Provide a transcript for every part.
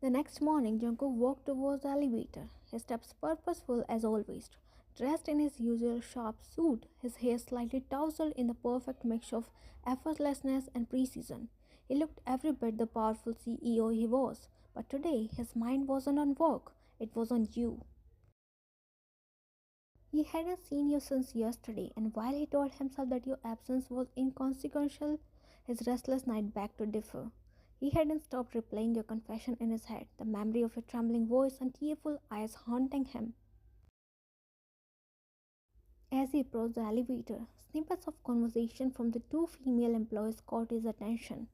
The next morning, Jungkook walked towards the elevator, his steps purposeful as always. Dressed in his usual sharp suit, his hair slightly tousled in the perfect mix of effortlessness and precision. He looked every bit the powerful CEO he was, but today his mind wasn't on work, it was on you. He hadn't seen you since yesterday, and while he told himself that your absence was inconsequential, his restless night begged to differ. He hadn't stopped replaying your confession in his head, the memory of your trembling voice and tearful eyes haunting him. As he approached the elevator, snippets of conversation from the two female employees caught his attention.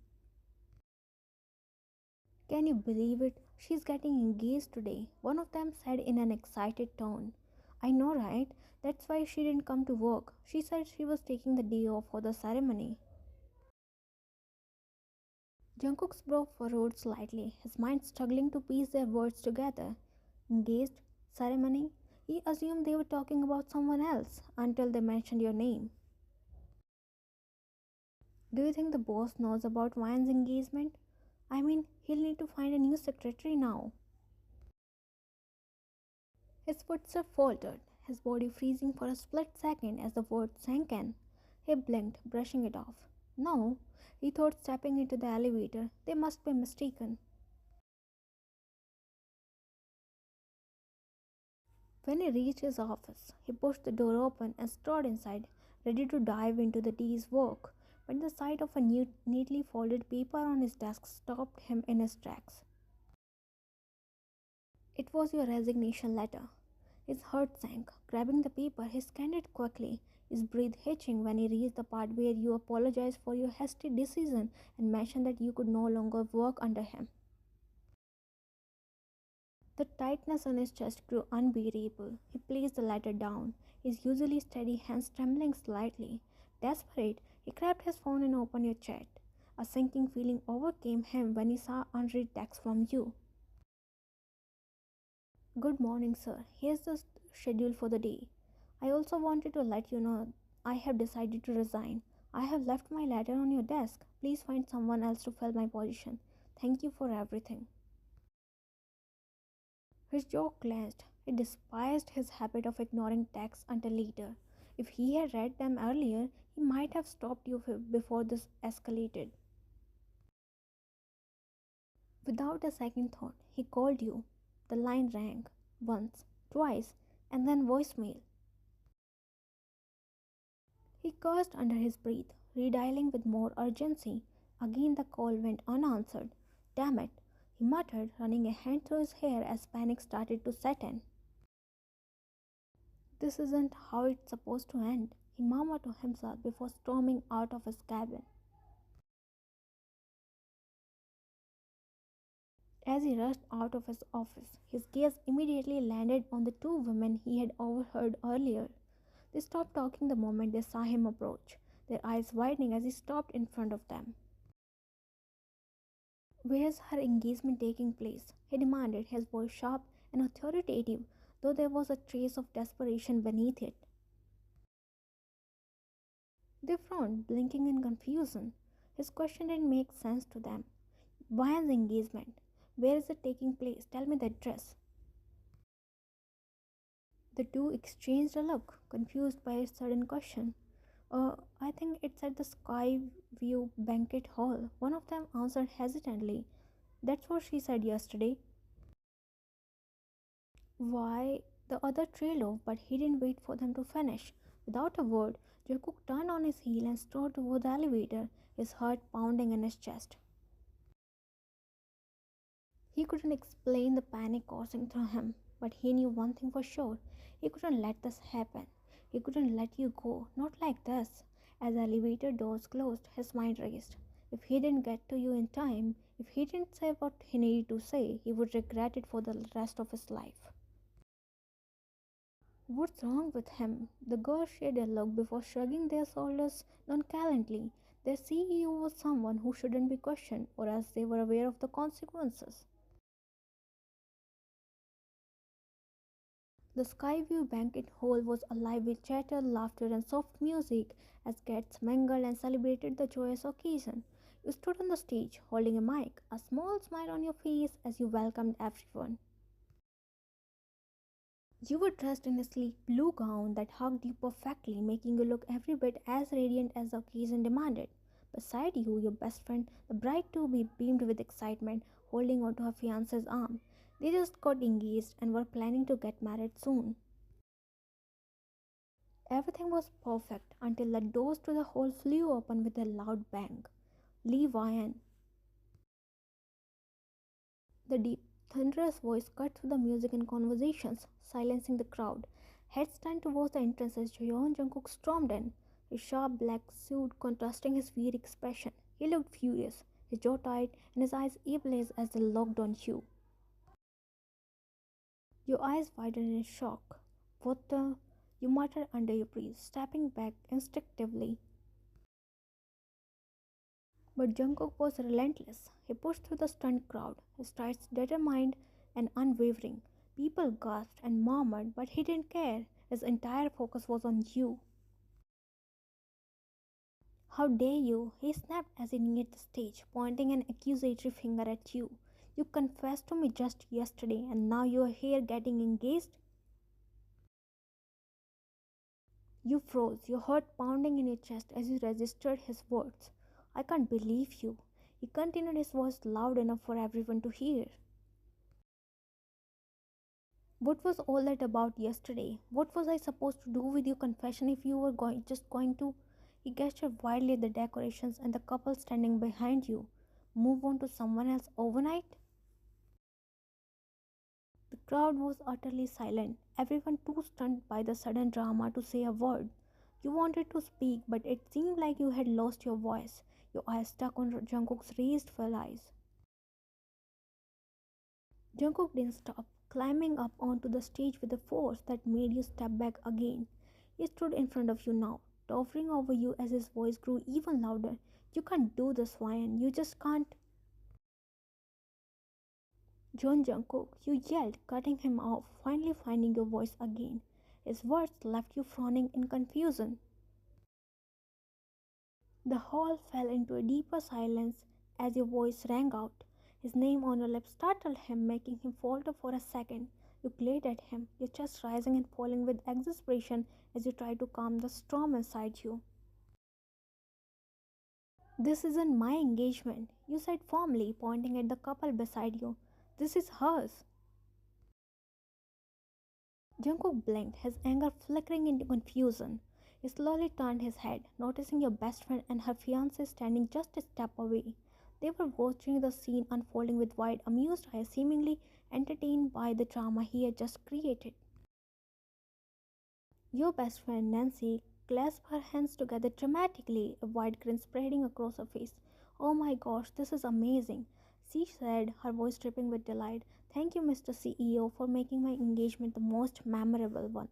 Can you believe it? She's getting engaged today, one of them said in an excited tone. I know, right? That's why she didn't come to work. She said she was taking the day off for the ceremony. Jungkook's brow furrowed slightly, his mind struggling to piece their words together. Engaged? Ceremony? He assumed they were talking about someone else until they mentioned your name. Do you think the boss knows about Ryan's engagement? I mean, he'll need to find a new secretary now. His footstep faltered, his body freezing for a split second as the word sank in. He blinked, brushing it off. No, he thought, stepping into the elevator. They must be mistaken. When he reached his office, he pushed the door open and strode inside, ready to dive into the day's work. But the sight of a neatly folded paper on his desk stopped him in his tracks. It was your resignation letter. His heart sank. Grabbing the paper, he scanned it quickly, his breath hitching when he reached the part where you apologized for your hasty decision and mentioned that you could no longer work under him. The tightness on his chest grew unbearable. He placed the letter down, his usually steady hands trembling slightly. Desperate, he grabbed his phone and opened your chat. A sinking feeling overcame him when he saw unread text from you. Good morning, sir. Here's the schedule for the day. I also wanted to let you know I have decided to resign. I have left my letter on your desk. Please find someone else to fill my position. Thank you for everything. His jaw clenched. He despised his habit of ignoring texts until later. If he had read them earlier, he might have stopped you before this escalated. Without a second thought, he called you. The line rang once, twice, and then voicemail. He cursed under his breath, redialing with more urgency. Again the call went unanswered. Damn it, he muttered, running a hand through his hair as panic started to set in. This isn't how it's supposed to end, he murmured to himself before storming out of his cabin. As he rushed out of his office, his gaze immediately landed on the two women he had overheard earlier. They stopped talking the moment they saw him approach, their eyes widening as he stopped in front of them. Where's her engagement taking place? He demanded, his voice sharp and authoritative, though there was a trace of desperation beneath it. They frowned, blinking in confusion. His question didn't make sense to them. When's engagement? Where is it taking place? Tell me the address. The two exchanged a look, confused by his sudden question. I think it's at the Skyview Banquet Hall. One of them answered hesitantly. That's what she said yesterday. Why? The other trailed off, but he didn't wait for them to finish. Without a word, Jungkook turned on his heel and strode toward the elevator, his heart pounding in his chest. He couldn't explain the panic coursing through him, but he knew one thing for sure. He couldn't let this happen. He couldn't let you go, not like this. As the elevator doors closed, his mind raced. If he didn't get to you in time, if he didn't say what he needed to say, he would regret it for the rest of his life. What's wrong with him? The girls shared a look before shrugging their shoulders nonchalantly. Their CEO was someone who shouldn't be questioned, or else they were aware of the consequences. The Skyview banquet hall was alive with chatter, laughter, and soft music as guests mingled and celebrated the joyous occasion. You stood on the stage holding a mic, a small smile on your face as you welcomed everyone. You were dressed in a sleek blue gown that hugged you perfectly, making you look every bit as radiant as the occasion demanded. Beside you, your best friend, the bride to be, beamed with excitement, holding onto her fiance's arm. They just got engaged and were planning to get married soon. Everything was perfect until the doors to the hall flew open with a loud bang. Lee Vian, the deep, thunderous voice cut through the music and conversations, silencing the crowd. Heads turned towards the entrance as Jungkook stormed in, his sharp black suit contrasting his weird expression. He looked furious, his jaw tight and his eyes ablaze as they locked on you. Your eyes widened in shock. What the? You muttered under your breath, stepping back instinctively. But Jungkook was relentless. He pushed through the stunned crowd, his strides determined and unwavering. People gasped and murmured, but he didn't care. His entire focus was on you. How dare you? He snapped as he neared the stage, pointing an accusatory finger at you. You confessed to me just yesterday, and now you are here getting engaged? You froze, your heart pounding in your chest as you registered his words. I can't believe you. He continued, his voice loud enough for everyone to hear. What was all that about yesterday? What was I supposed to do with your confession if you were just going to? He gestured wildly at the decorations and the couple standing behind you. Move on to someone else overnight? The crowd was utterly silent, everyone too stunned by the sudden drama to say a word. You wanted to speak, but it seemed like you had lost your voice, your eyes stuck on Jungkook's raised full eyes. Jungkook didn't stop, climbing up onto the stage with a force that made you step back again. He stood in front of you now, towering over you as his voice grew even louder. You can't do this, Ryan. You just can't. John Jungkook, you yelled, cutting him off, finally finding your voice again. His words left you frowning in confusion. The hall fell into a deeper silence as your voice rang out. His name on your lips startled him, making him falter for a second. You glared at him, your chest rising and falling with exasperation as you tried to calm the storm inside you. This isn't my engagement, you said firmly, pointing at the couple beside you. This is hers. Jungkook blinked, his anger flickering into confusion. He slowly turned his head, noticing your best friend and her fiancé standing just a step away. They were watching the scene unfolding with wide, amused eyes, seemingly entertained by the drama he had just created. Your best friend, Nancy, clasped her hands together dramatically, a wide grin spreading across her face. Oh my gosh, this is amazing, she said, her voice dripping with delight. Thank you, Mr. CEO, for making my engagement the most memorable one.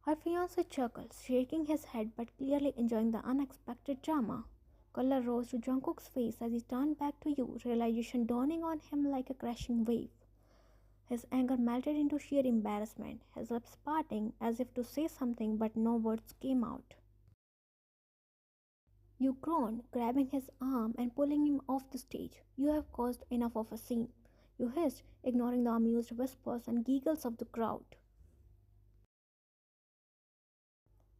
Her fiancé chuckled, shaking his head but clearly enjoying the unexpected drama. Color rose to Jungkook's face as he turned back to you, realization dawning on him like a crashing wave. His anger melted into sheer embarrassment, his lips parting as if to say something but no words came out. You groaned, grabbing his arm and pulling him off the stage. You have caused enough of a scene, you hissed, ignoring the amused whispers and giggles of the crowd.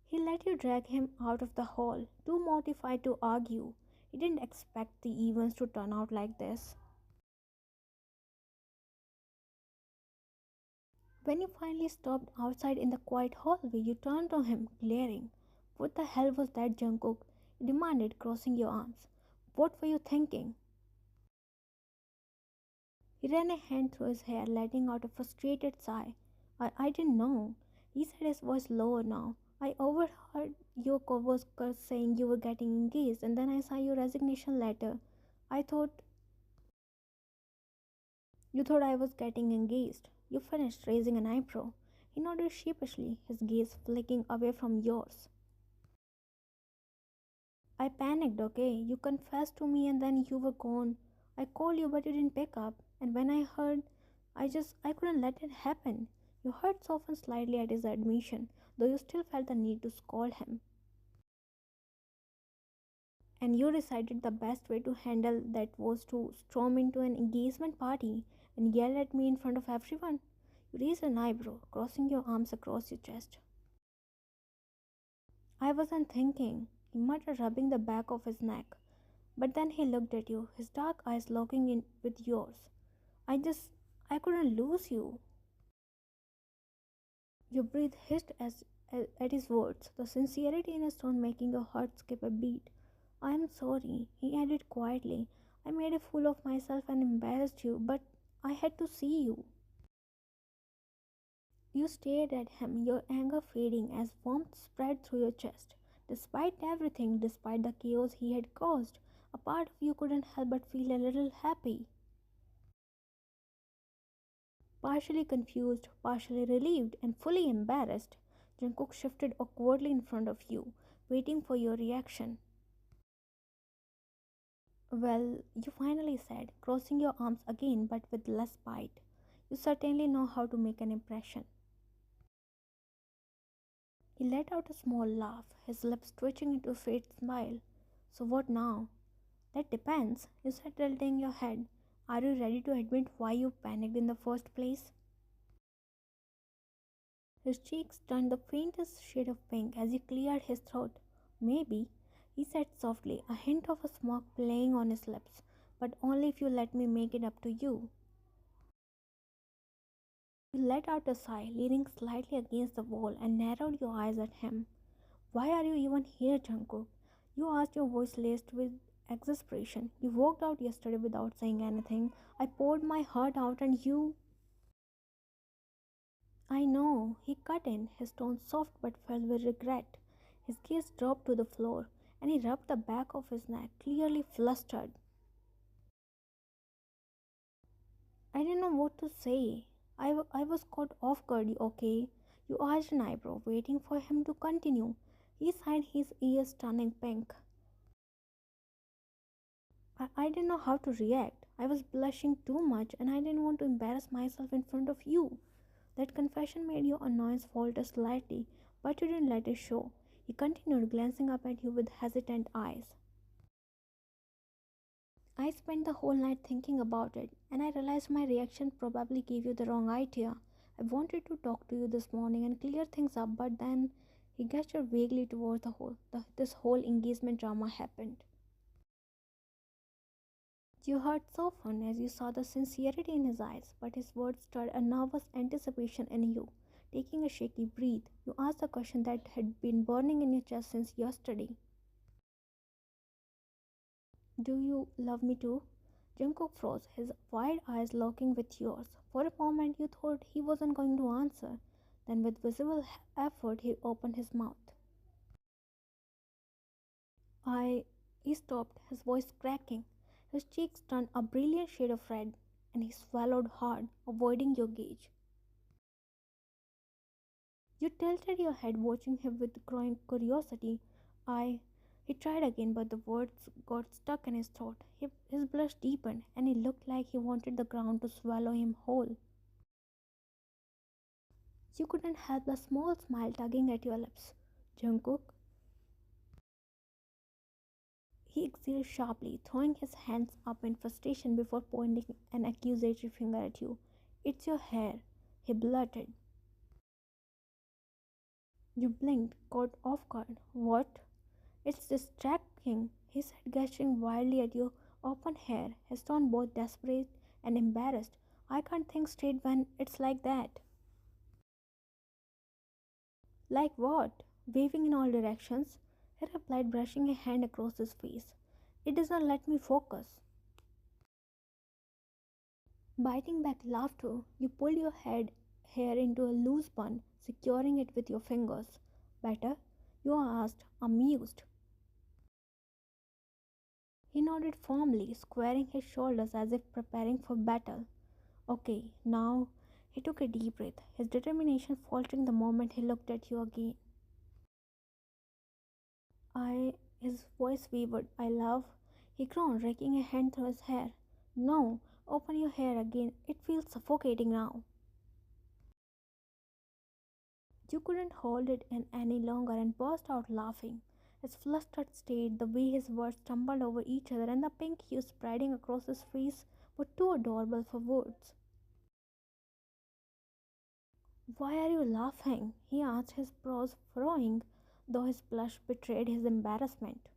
He let you drag him out of the hall, too mortified to argue. He didn't expect the events to turn out like this. When you finally stopped outside in the quiet hallway, you turned to him, glaring. What the hell was that, Jungkook? He demanded, crossing your arms. What were you thinking? He ran a hand through his hair, letting out a frustrated sigh. I didn't know. He said, his voice lower now. I overheard your coworkers saying you were getting engaged, and then I saw your resignation letter. I thought you thought I was getting engaged. You finished, raising an eyebrow. He nodded sheepishly, his gaze flicking away from yours. I panicked, okay? You confessed to me and then you were gone. I called you but you didn't pick up. And when I heard, I couldn't let it happen. Your heart softened slightly at his admission, though you still felt the need to scold him. And you decided the best way to handle that was to storm into an engagement party and yell at me in front of everyone. You raised an eyebrow, crossing your arms across your chest. I wasn't thinking, he muttered, rubbing the back of his neck. But then he looked at you, his dark eyes locking in with yours. I just, I couldn't lose you. Your breath hissed at his words, the sincerity in his tone making your heart skip a beat. I am sorry, he added quietly. I made a fool of myself and embarrassed you, but I had to see you. You stared at him, your anger fading as warmth spread through your chest. Despite everything, despite the chaos he had caused, a part of you couldn't help but feel a little happy. Partially confused, partially relieved, and fully embarrassed, Jungkook shifted awkwardly in front of you, waiting for your reaction. Well, you finally said, crossing your arms again but with less bite. You certainly know how to make an impression. He let out a small laugh, his lips twitching into a faint smile. So what now? That depends, you said, tilting your head. Are you ready to admit why you panicked in the first place? His cheeks turned the faintest shade of pink as he cleared his throat. Maybe, he said softly, a hint of a smirk playing on his lips, but only if you let me make it up to you. You let out a sigh, leaning slightly against the wall, and narrowed your eyes at him. Why are you even here, Jungkook? You asked, your voice laced with exasperation. You walked out yesterday without saying anything. I poured my heart out and you... I know, he cut in, his tone soft but filled with regret. His gaze dropped to the floor, and he rubbed the back of his neck, clearly flustered. I didn't know what to say. I was caught off guard, okay? You arched an eyebrow, waiting for him to continue. He sighed, his ears turning pink. I didn't know how to react. I was blushing too much, and I didn't want to embarrass myself in front of you. That confession made your annoyance falter slightly, but you didn't let it show. He continued, glancing up at you with hesitant eyes. I spent the whole night thinking about it, and I realized my reaction probably gave you the wrong idea. I wanted to talk to you this morning and clear things up, but then he gestured vaguely towards this whole engagement drama happened. Your heart softened as you saw the sincerity in his eyes, but his words stirred a nervous anticipation in you. Taking a shaky breath, you asked the question that had been burning in your chest since yesterday. Do you love me too? Jungkook froze, his wide eyes locking with yours. For a moment, you thought he wasn't going to answer. Then, with visible effort, he opened his mouth. I. He stopped, his voice cracking. His cheeks turned a brilliant shade of red, and he swallowed hard, avoiding your gaze. You tilted your head, watching him with growing curiosity. I. He tried again, but the words got stuck in his throat. His blush deepened, and he looked like he wanted the ground to swallow him whole. You couldn't help the small smile tugging at your lips. Jungkook, he exhaled sharply, throwing his hands up in frustration before pointing an accusatory finger at you. It's your hair, he blurted. You blinked, caught off guard. What? It's distracting, he said, gesturing wildly at your open hair, his tone both desperate and embarrassed. I can't think straight when it's like that. Like what? Waving in all directions, he replied, brushing a hand across his face. It doesn't let me focus. Biting back laughter, you pulled your head hair into a loose bun, securing it with your fingers. Better? You asked, amused. He nodded firmly, squaring his shoulders as if preparing for battle. Okay, now he took a deep breath, his determination faltering the moment he looked at you again. His voice wavered. I love. He groaned, raking a hand through his hair. No, open your hair again. It feels suffocating now. You couldn't hold it in any longer and burst out laughing. His flustered state, the way his words stumbled over each other, and the pink hue spreading across his face were too adorable for words. Why are you laughing? He asked, his brows furrowing, though his blush betrayed his embarrassment.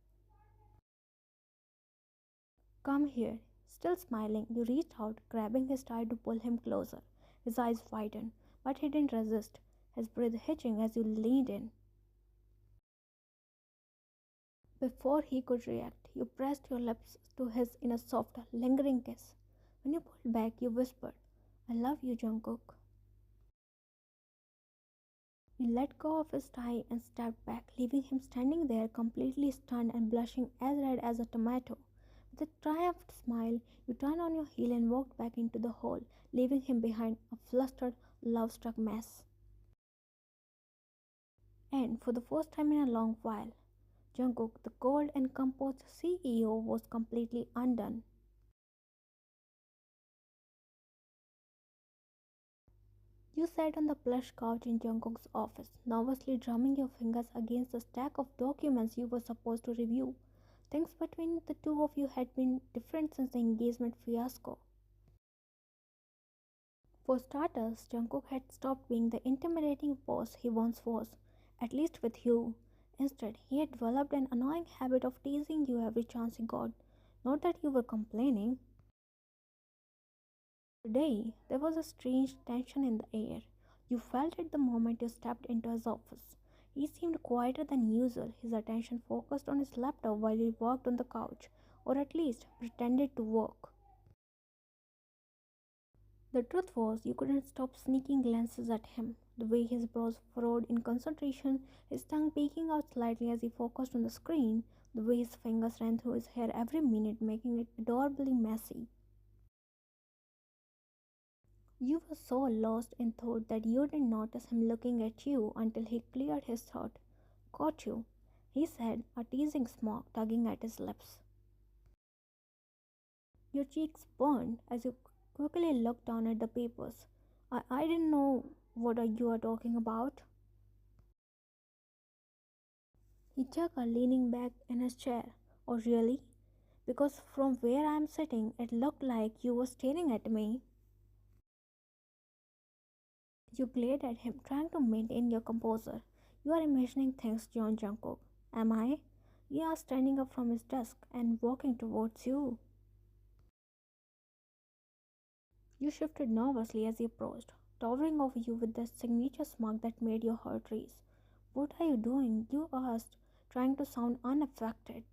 Come here. Still smiling, you reached out, grabbing his tie to pull him closer. His eyes widened, but he didn't resist, his breath hitching as you leaned in. Before he could react, you pressed your lips to his in a soft, lingering kiss. When you pulled back, you whispered, I love you, Jungkook. You let go of his tie and stepped back, leaving him standing there completely stunned and blushing as red as a tomato. With a triumphant smile, you turned on your heel and walked back into the hall, leaving him behind a flustered, love-struck mess. And for the first time in a long while, Jungkook, the cold and composed CEO, was completely undone. You sat on the plush couch in Jungkook's office, nervously drumming your fingers against the stack of documents you were supposed to review. Things between the two of you had been different since the engagement fiasco. For starters, Jungkook had stopped being the intimidating boss he once was, at least with you. Instead, he had developed an annoying habit of teasing you every chance he got. Not that you were complaining. Today, there was a strange tension in the air. You felt it the moment you stepped into his office. He seemed quieter than usual, his attention focused on his laptop while he worked on the couch, or at least pretended to work. The truth was, you couldn't stop sneaking glances at him. The way his brows furrowed in concentration, his tongue peeking out slightly as he focused on the screen, the way his fingers ran through his hair every minute, making it adorably messy. You were so lost in thought that you didn't notice him looking at you until he cleared his throat. Got you, he said, a teasing smirk tugging at his lips. Your cheeks burned as you quickly looked down at the papers. I didn't know what you are talking about. He chuckled, leaning back in his chair. Oh, really? Because from where I am sitting, it looked like you were staring at me. You glared at him, trying to maintain your composure. You are imagining things, John Jungkook. Am I? He asked, standing up from his desk and walking towards you. You shifted nervously as he approached, towering over you with the signature smirk that made your heart race. What are you doing? You asked, trying to sound unaffected.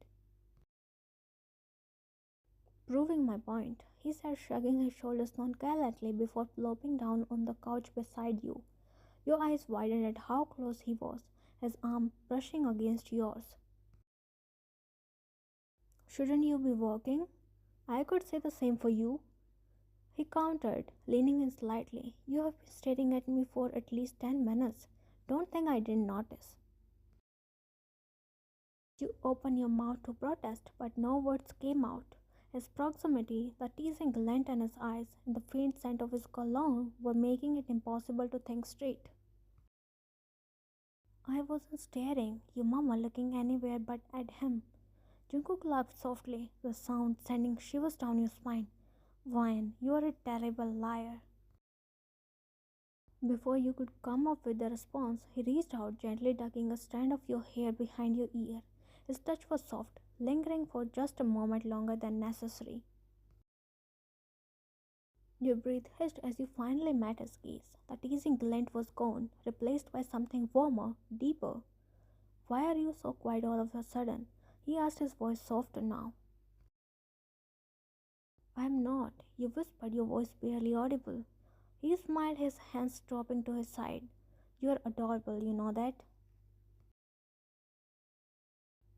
Proving my point, he said, shrugging his shoulders nonchalantly before plopping down on the couch beside you. Your eyes widened at how close he was, his arm brushing against yours. Shouldn't you be working? I could say the same for you. He countered, leaning in slightly. You have been staring at me for at least 10 minutes. Don't think I didn't notice. You opened your mouth to protest, but no words came out. His proximity, the teasing glint in his eyes, and the faint scent of his cologne were making it impossible to think straight. I wasn't staring, you murmured, looking anywhere but at him. Jungkook laughed softly, the sound sending shivers down your spine. Vine, you are a terrible liar. Before you could come up with a response, he reached out, gently tucking a strand of your hair behind your ear. His touch was soft, lingering for just a moment longer than necessary. Your breath hissed as you finally met his gaze. The teasing glint was gone, replaced by something warmer, deeper. Why are you so quiet all of a sudden? He asked, his voice softer now. I'm not, you whispered, your voice barely audible. He smiled, his hands dropping to his side. You're adorable, you know that?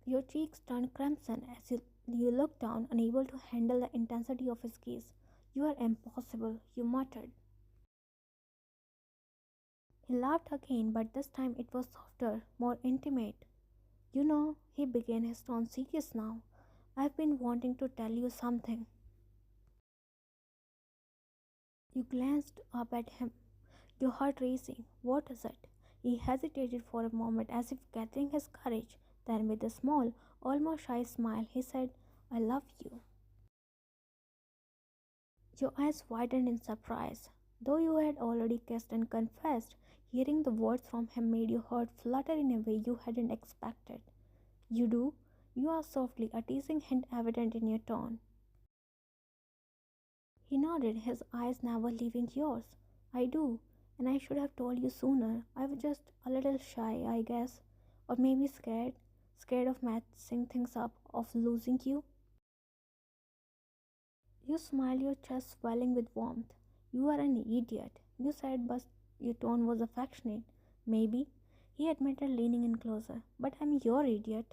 Your cheeks turned crimson as you looked down, unable to handle the intensity of his gaze. You are impossible, you muttered. He laughed again, but this time it was softer, more intimate. You know, he began, his tone serious now. I've been wanting to tell you something. You glanced up at him, your heart racing. What is it? He hesitated for a moment as if gathering his courage, Then, with a small, almost shy smile, he said, I love you. Your eyes widened in surprise. Though you had already kissed and confessed, hearing the words from him made your heart flutter in a way you hadn't expected. You do? You asked softly, a teasing hint evident in your tone. He nodded, his eyes never leaving yours. I do, and I should have told you sooner. I was just a little shy, I guess. Or maybe scared. Scared of messing things up, of losing you. You smiled, your chest swelling with warmth. You are an idiot, you said, but your tone was affectionate. Maybe, he admitted, leaning in closer. But I'm your idiot.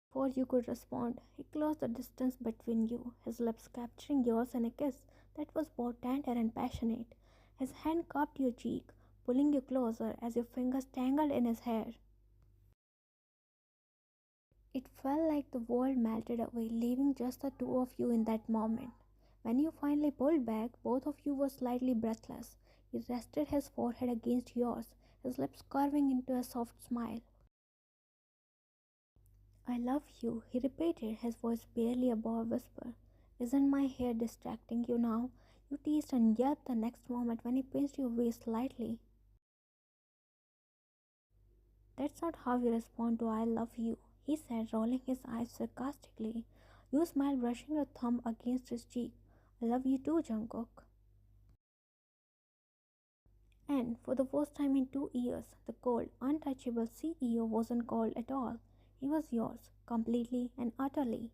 Before you could respond, he closed the distance between you, his lips capturing yours in a kiss that was both tender and passionate. His hand cupped your cheek, pulling you closer as your fingers tangled in his hair. It felt like the world melted away, leaving just the two of you in that moment. When you finally pulled back, both of you were slightly breathless. He rested his forehead against yours, his lips curving into a soft smile. I love you, he repeated, his voice barely above a whisper. Isn't my hair distracting you now? You teased and yelped the next moment when he pinched your waist lightly. That's not how you respond to I love you, he said, rolling his eyes sarcastically. You smiled, brushing your thumb against his cheek. I love you too, Jungkook. And for the first time in 2 years, the cold, untouchable CEO wasn't cold at all. He was yours, completely and utterly.